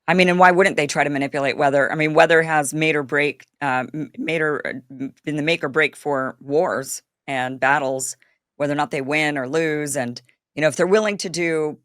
I mean, and why wouldn't they try to manipulate weather? I mean, weather has made or break, been the make or break for wars and battles, whether or not they win or lose. And if they're willing to do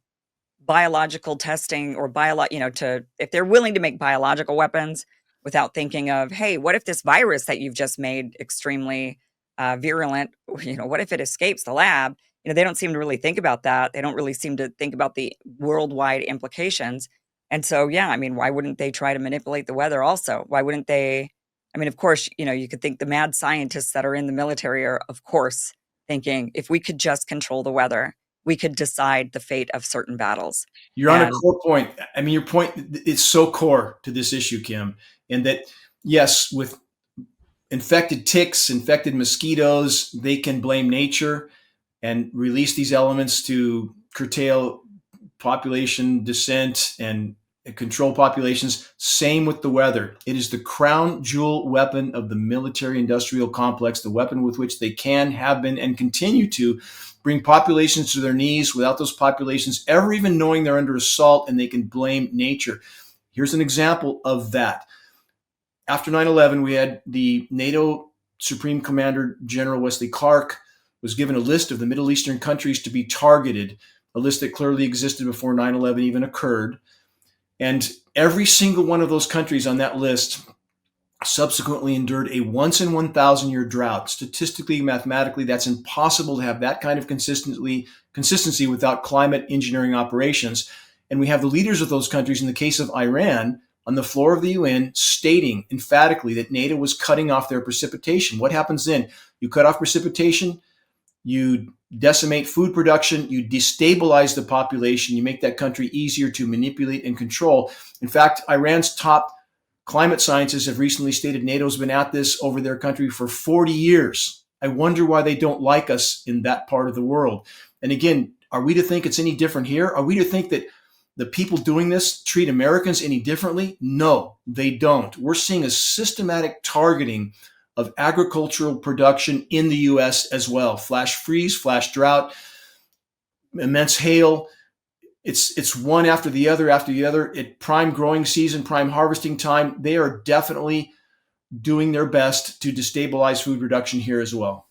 biological testing or if they're willing to make biological weapons without thinking of, hey, what if this virus that you've just made extremely virulent, what if it escapes the lab? They don't seem to really think about that. They don't really seem to think about the worldwide implications. And so, yeah, I mean, why wouldn't they try to manipulate the weather also? Why wouldn't they? I mean, of course, you could think the mad scientists that are in the military are, of course, thinking if we could just control the weather, we could decide the fate of certain battles. You're on a And core point. I mean, your point is so core to this issue, Kim, and that yes, with infected ticks, infected mosquitoes, they can blame nature and release these elements to curtail population descent and control populations. Same with the weather. It is the crown jewel weapon of the military industrial complex, the weapon with which they can, have been, and continue to bring populations to their knees without those populations ever even knowing they're under assault, and they can blame nature. Here's an example of that. After 9/11, we had the NATO Supreme Commander General Wesley Clark was given a list of the Middle Eastern countries to be targeted, a list that clearly existed before 9/11 even occurred. And every single one of those countries on that list subsequently endured a once in 1,000 year drought. Statistically, mathematically, that's impossible to have that kind of consistency without climate engineering operations. And we have the leaders of those countries, in the case of Iran, on the floor of the UN, stating emphatically that NATO was cutting off their precipitation. What happens then? You cut off precipitation, you decimate food production, you destabilize the population, you make that country easier to manipulate and control. In fact, Iran's top climate scientists have recently stated NATO's been at this over their country for 40 years. I wonder why they don't like us in that part of the world. And again, are we to think it's any different here? Are we to think that the people doing this treat Americans any differently? No, they don't. We're seeing a systematic targeting of agricultural production in the US as well. Flash freeze, flash drought, immense hail. It's one after the other after the other. At prime growing season, prime harvesting time, they are definitely doing their best to destabilize food production here as well.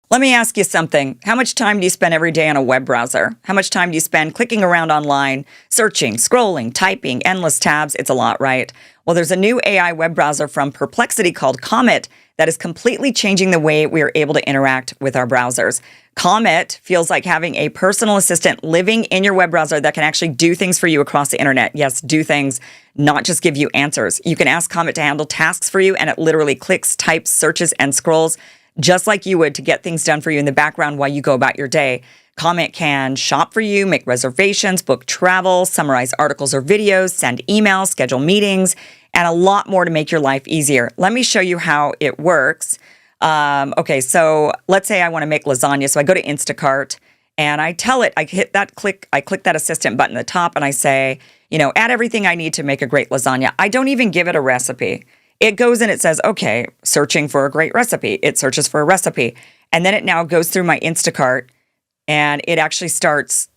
let me ask you something. How much time do you spend every day on a web browser? How much time do you spend clicking around online, searching, scrolling, typing, endless tabs? It's a lot, right? Well, there's a new AI web browser from Perplexity called Comet that is completely changing the way we are able to interact with our browsers. Comet feels like having a personal assistant living in your web browser that can actually do things for you across the internet. Yes, do things, not just give you answers. You can ask Comet to handle tasks for you, and it literally clicks, types, searches, and scrolls just like you would to get things done for you in the background while you go about your day. Comet can shop for you, make reservations, book travel, summarize articles or videos, send emails, schedule meetings, and a lot more to make your life easier. Let me show you how it works. Okay, so let's say I want to make lasagna. So I go to Instacart and I tell it, I click that assistant button at the top and I say, add everything I need to make a great lasagna. I don't even give it a recipe. It goes and it says, okay, searching for a great recipe. It searches for a recipe. And then it now goes through my Instacart and it actually starts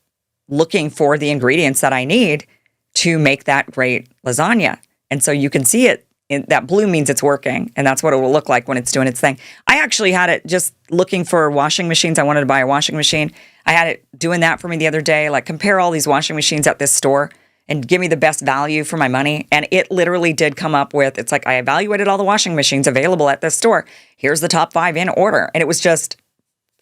looking for the ingredients that I need to make that great lasagna. And so you can see it. That blue means it's working, and that's what it will look like when it's doing its thing. I actually had it just looking for washing machines. I wanted to buy a washing machine. I had it doing that for me the other day, like compare all these washing machines at this store and give me the best value for my money. And it literally did come up with, it's like I evaluated all the washing machines available at this store. Here's the top 5 in order. And it was just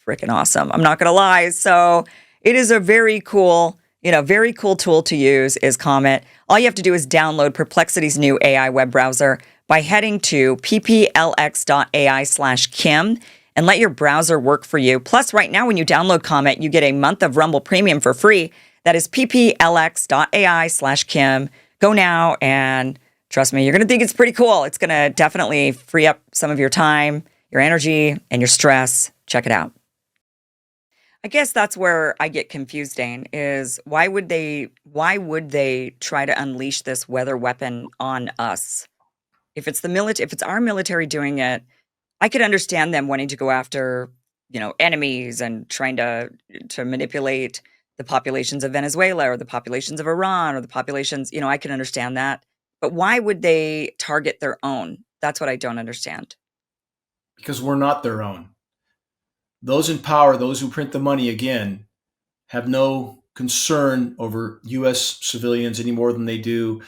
freaking awesome. I'm not going to lie. So it is a very cool tool to use is Comet. All you have to do is download Perplexity's new AI web browser by heading to pplx.ai/Kim and let your browser work for you. Plus, right now, when you download Comet, you get a month of Rumble Premium for free. That is pplx.ai/Kim. Go now, and trust me, you're going to think it's pretty cool. It's going to definitely free up some of your time, your energy, and your stress. Check it out. I guess that's where I get confused, Dane, is why would they try to unleash this weather weapon on us? If it's if it's our military doing it, I could understand them wanting to go after, enemies and trying to manipulate, the populations of Venezuela or the populations of Iran or the populations, I can understand that. But why would they target their own? That's what I don't understand. Because we're not their own. Those in power, those who print the money, again, have no concern over U.S. civilians any more than they do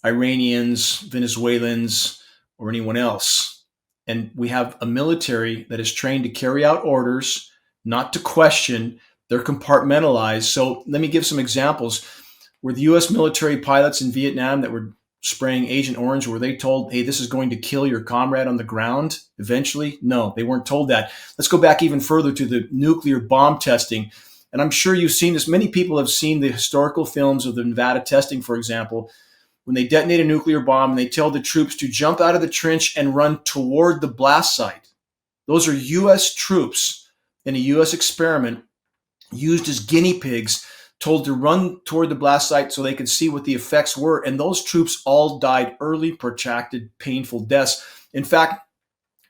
Iranians, Venezuelans, or anyone else. And we have a military that is trained to carry out orders, not to question. They're compartmentalized. So let me give some examples. Were the U.S. military pilots in Vietnam that were spraying Agent Orange, were they told, hey, this is going to kill your comrade on the ground eventually? No, they weren't told that. Let's go back even further to the nuclear bomb testing. And I'm sure you've seen this. Many people have seen the historical films of the Nevada testing, for example, when they detonate a nuclear bomb and they tell the troops to jump out of the trench and run toward the blast site. Those are U.S. troops in a U.S. experiment used as guinea pigs, told to run toward the blast site so they could see what the effects were. And those troops all died early, protracted, painful deaths. In fact,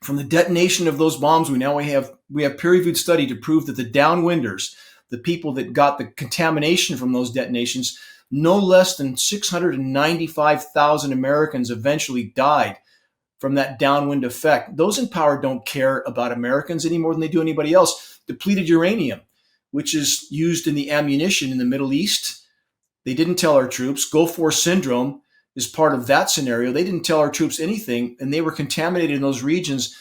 from the detonation of those bombs, we have peer-reviewed study to prove that the downwinders, the people that got the contamination from those detonations, no less than 695,000 Americans eventually died from that downwind effect. Those in power don't care about Americans any more than they do anybody else. Depleted uranium, which is used in the ammunition in the Middle East. They didn't tell our troops. Gulf War syndrome is part of that scenario. They didn't tell our troops anything, and they were contaminated in those regions.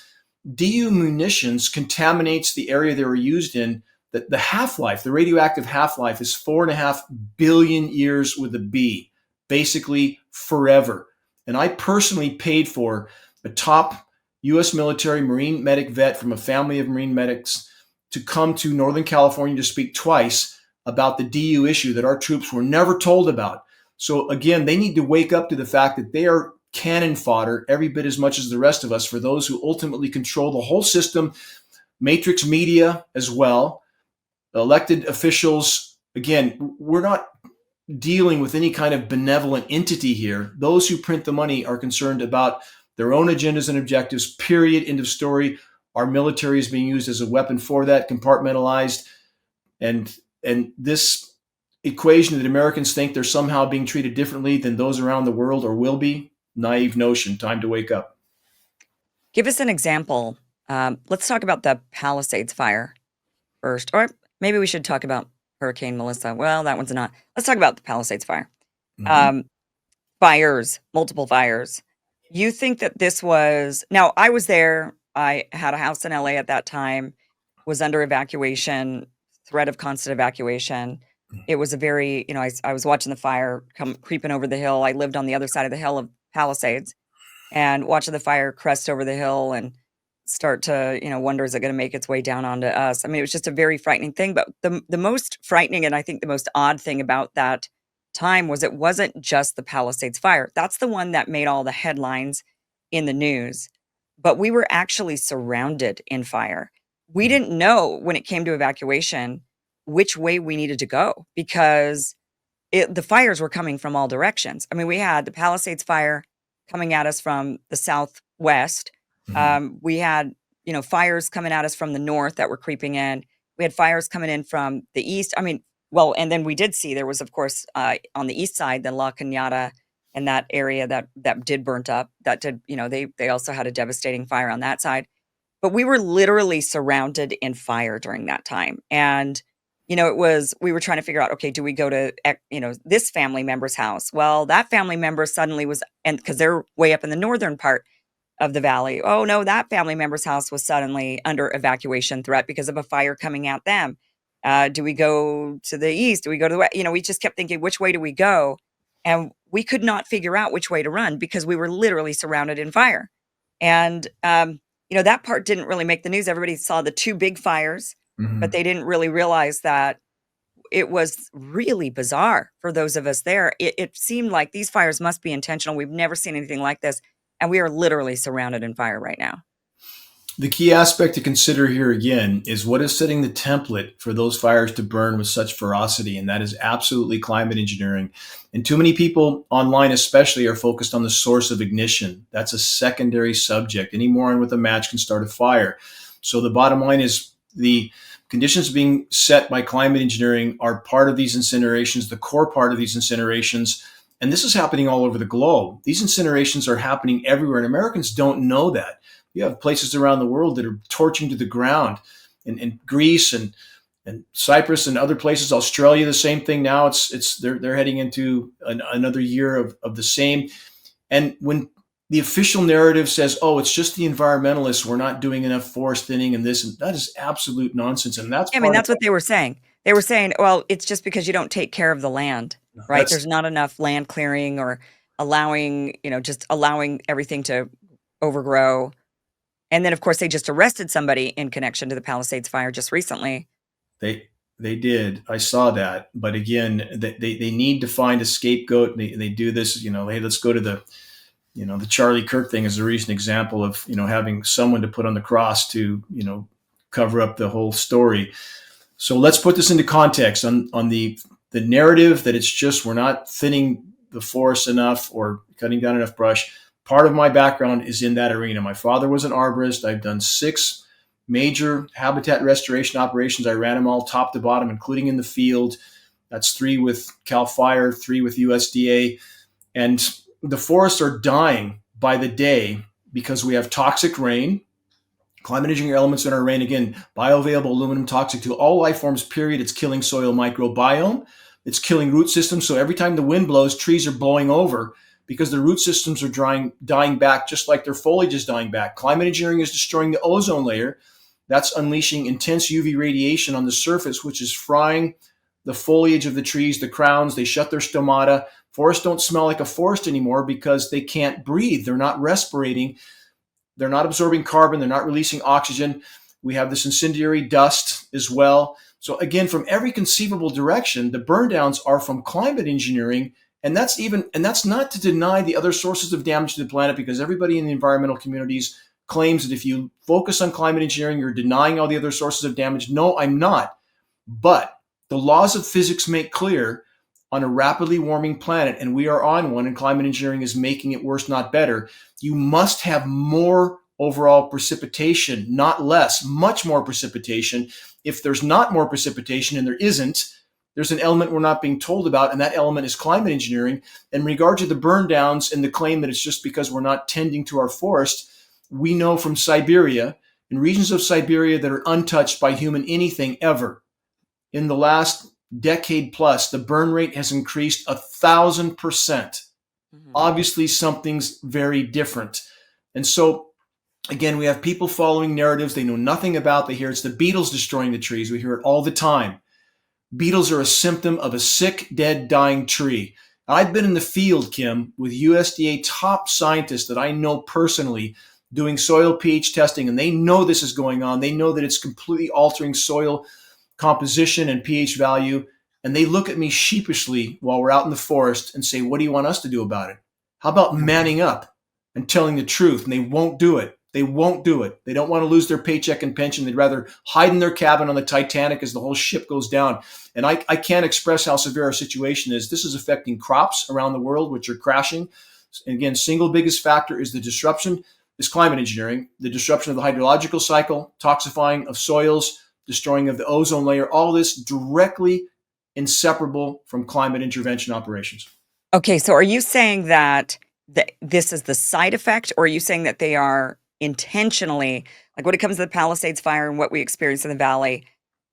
DU munitions contaminates the area they were used in. The half-life, the radioactive half-life is 4.5 billion years with a B, basically forever. And I personally paid for a top U.S. military Marine medic vet from a family of Marine medics to come to Northern California to speak twice about the DU issue that our troops were never told about. So again, they need to wake up to the fact that they are cannon fodder every bit as much as the rest of us for those who ultimately control the whole system, matrix media as well, elected officials. Again, we're not dealing with any kind of benevolent entity here. Those who print the money are concerned about their own agendas and objectives, period, end of story. Our military is being used as a weapon for that, compartmentalized. And this equation that Americans think they're somehow being treated differently than those around the world or will be, naive notion. Time to wake up. Give us an example. Let's talk about the Palisades fire first. Or maybe we should talk about Hurricane Melissa. Well, that one's not. Let's talk about the Palisades fire. Mhm. Fires, multiple fires. You think that this was, now I was there. I had a house in LA at that time, was under evacuation, threat of constant evacuation. It was a very, I was watching the fire come creeping over the hill. I lived on the other side of the hill of Palisades and watching the fire crest over the hill and start to, wonder, is it going to make its way down onto us? I mean, it was just a very frightening thing. But the most frightening and I think the most odd thing about that time was it wasn't just the Palisades fire. That's the one that made all the headlines in the news. But we were actually surrounded in fire. We didn't know when it came to evacuation which way we needed to go because the fires were coming from all directions. I mean, we had the Palisades fire coming at us from the southwest. We had, fires coming at us from the north that were creeping in. We had fires coming in from the east. I mean, well, and then we did see there was, of course, on the east side, the La Cañada and that area that did burnt up. That did, they also had a devastating fire on that side. But we were literally surrounded in fire during that time. And, we were trying to figure out, okay, do we go to, this family member's house? Well, that family member suddenly was, and because they're way up in the northern part of the valley. Oh no, that family member's house was suddenly under evacuation threat because of a fire coming at them. Do we go to the east? Do we go to the west? We just kept thinking, which way do we go? And we could not figure out which way to run because we were literally surrounded in fire. And, that part didn't really make the news. Everybody saw the two big fires, but they didn't really realize that it was really bizarre for those of us there. It seemed like these fires must be intentional. We've never seen anything like this. And we are literally surrounded in fire right now. The key aspect to consider here again is what is setting the template for those fires to burn with such ferocity, and that is absolutely climate engineering. And too many people online especially are focused on the source of ignition. That's a secondary subject. Any moron with a match can start a fire. So the bottom line is the conditions being set by climate engineering are part of these incinerations, the core part of these incinerations. And this is happening all over the globe. These incinerations are happening everywhere, and Americans don't know that. You have places around the world that are torching to the ground, in Greece and Cyprus and other places. Australia, the same thing now. They're heading into another year of the same. And when the official narrative says, "Oh, it's just the environmentalists. We're not doing enough forest thinning and this," and that is absolute nonsense. And that's I mean, part of that's what they were saying. They were saying, well, it's just because you don't take care of the land, right? that's There's not enough land clearing or allowing, just allowing everything to overgrow. And then, of course, they just arrested somebody in connection to the Palisades fire just recently. they did. I saw that, but again, they need to find a scapegoat. They do this. Hey, let's go to the Charlie Kirk thing is a recent example of having someone to put on the cross to cover up the whole story. So let's put this into context on the narrative that it's just we're not thinning the forest enough or cutting down enough brush. Part of my background is in that arena. My father was an arborist. I've done 6 major habitat restoration operations. I ran them all top to bottom, including in the field. That's 3 with CAL FIRE, 3 with USDA. And the forests are dying by the day because we have toxic rain, climate engineering elements in our rain. Again, bioavailable aluminum, toxic to all life forms, period. It's killing soil microbiome. It's killing root systems. So every time the wind blows, trees are blowing over because the root systems are dying back, just like their foliage is dying back. Climate engineering is destroying the ozone layer. That's unleashing intense UV radiation on the surface, which is frying the foliage of the trees, the crowns. They shut their stomata. Forests don't smell like a forest anymore because they can't breathe. They're not respirating. They're not absorbing carbon. They're not releasing oxygen. We have this incendiary dust as well. So again, from every conceivable direction, the burn downs are from climate engineering. And that's not to deny the other sources of damage to the planet, because everybody in the environmental communities claims that if you focus on climate engineering, you're denying all the other sources of damage. No, I'm not. But the laws of physics make clear on a rapidly warming planet, and we are on one, and climate engineering is making it worse, not better, you must have more overall precipitation, not less, much more precipitation. If there's not more precipitation, and there isn't, there's an element we're not being told about, and that element is climate engineering. In regard to the burn downs and the claim that it's just because we're not tending to our forest, we know from Siberia, in regions of Siberia that are untouched by human anything ever, in the last decade plus, the burn rate has increased 1,000%. Mm-hmm. Obviously, something's very different. And so, again, we have people following narratives they know nothing about. They hear it's the beetles destroying the trees. We hear it all the time. Beetles are a symptom of a sick, dead, dying tree. I've been in the field, Kim, with USDA top scientists that I know personally doing soil pH testing, and they know this is going on. They know that it's completely altering soil composition and pH value. And they look at me sheepishly while we're out in the forest and say, "What do you want us to do about it? How about manning up and telling the truth?" And they won't do it. They won't do it. They don't want to lose their paycheck and pension. They'd rather hide in their cabin on the Titanic as the whole ship goes down. And I can't express how severe our situation is. This is affecting crops around the world, which are crashing. And again, single biggest factor is the disruption, is climate engineering, the disruption of the hydrological cycle, toxifying of soils, destroying of the ozone layer, all this directly inseparable from climate intervention operations. Okay, so are you saying that this is the side effect, or are you saying that they are intentionally, like when it comes to the Palisades fire and what we experienced in the valley,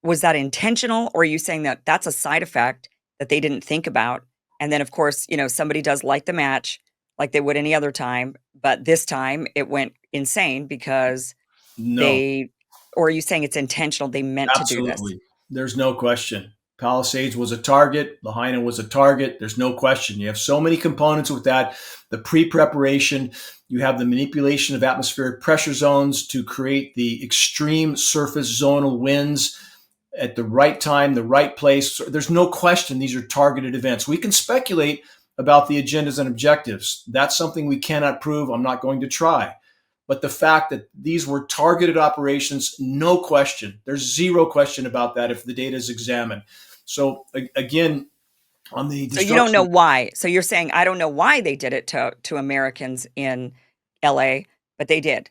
was that intentional, or are you saying that that's a side effect that they didn't think about? And then, of course, somebody does light the match like they would any other time, but this time it went insane because No. or are you saying it's intentional? They meant Absolutely. to do this? There's no question. Palisades was a target. Lahaina was a target. There's no question. You have so many components with that. The pre-preparation, you have the manipulation of atmospheric pressure zones to create the extreme surface zonal winds at the right time, the right place. There's no question these are targeted events. We can speculate about the agendas and objectives. That's something we cannot prove. I'm not going to try. But the fact that these were targeted operations, no question. There's zero question about that if the data is examined. So again, on the So you don't know why. So you're saying, I don't know why they did it to Americans in LA, but they did.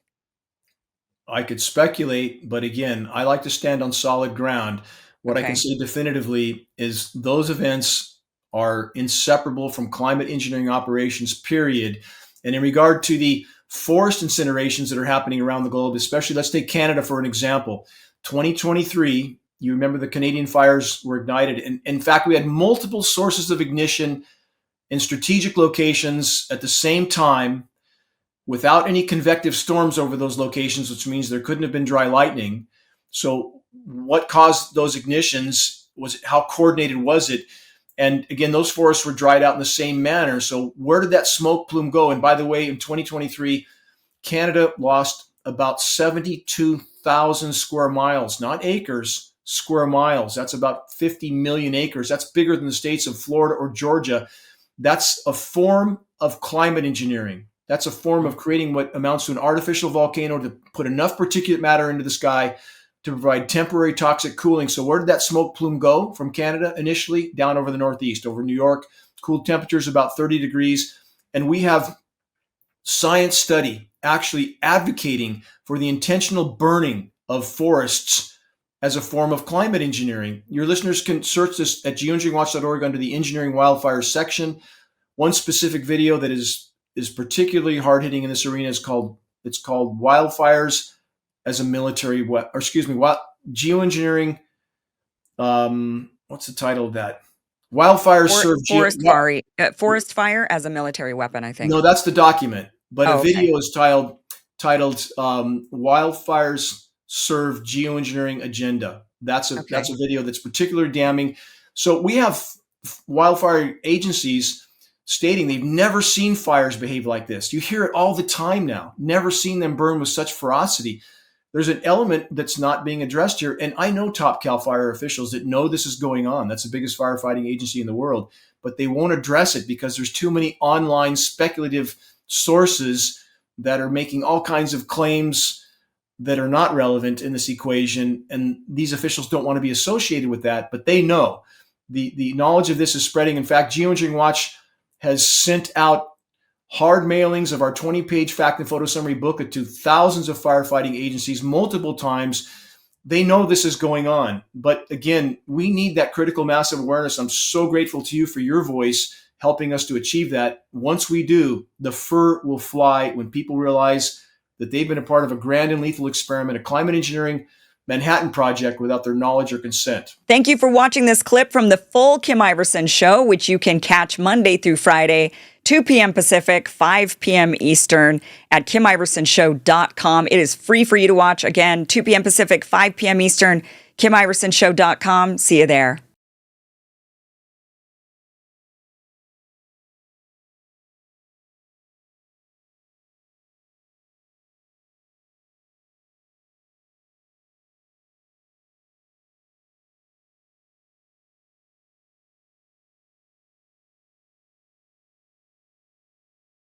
I could speculate, but again, I like to stand on solid ground. What I can Okay. say definitively is those events are inseparable from climate engineering operations, period. And in regard to the forest incinerations that are happening around the globe, especially let's take Canada for an example. 2023, you remember the Canadian fires were ignited. And in fact, we had multiple sources of ignition in strategic locations at the same time without any convective storms over those locations, which means there couldn't have been dry lightning. So, what caused those ignitions? Was it, how coordinated was it? And again, those forests were dried out in the same manner. So, where did that smoke plume go? And by the way, in 2023, Canada lost about 72,000 square miles, not acres, square miles. That's about 50 million acres. That's bigger than the states of Florida or Georgia. That's a form of climate engineering. That's a form of creating what amounts to an artificial volcano to put enough particulate matter into the sky to provide temporary toxic cooling. So where did that smoke plume go from Canada initially? Down over the Northeast, over New York, cool temperatures about 30 degrees. And we have science study actually advocating for the intentional burning of forests as a form of climate engineering. Your listeners can search this at geoengineeringwatch.org under the engineering wildfires section. One specific video that is particularly hard hitting in this arena is called wildfires as a military geoengineering. What's the title of that? Wildfires serve Forest fire as a military weapon, I think. No, that's the document. But a Okay. video is titled "Wildfires Serve Geoengineering Agenda." That's a video that's particularly damning. So we have wildfire agencies stating they've never seen fires behave like this. You hear it all the time now. Never seen them burn with such ferocity. There's an element that's not being addressed here. And I know top Cal Fire officials that know this is going on. That's the biggest firefighting agency in the world. But they won't address it because there's too many online speculative sources that are making all kinds of claims that are not relevant in this equation. And these officials don't want to be associated with that, but they know. The knowledge of this is spreading. In fact, Geoengineering Watch has sent out hard mailings of our 20-page fact and photo summary booklet to thousands of firefighting agencies multiple times. They know this is going on. But again, we need that critical mass of awareness. I'm so grateful to you for your voice helping us to achieve that. Once we do, the fur will fly when people realize that they've been a part of a grand and lethal experiment, a climate engineering Manhattan Project without their knowledge or consent. Thank you for watching this clip from the full Kim Iverson Show, which you can catch Monday through Friday, 2 p.m. Pacific, 5 p.m. Eastern at KimIversonShow.com. It is free for you to watch. Again, 2 p.m. Pacific, 5 p.m. Eastern, KimIversonShow.com. See you there.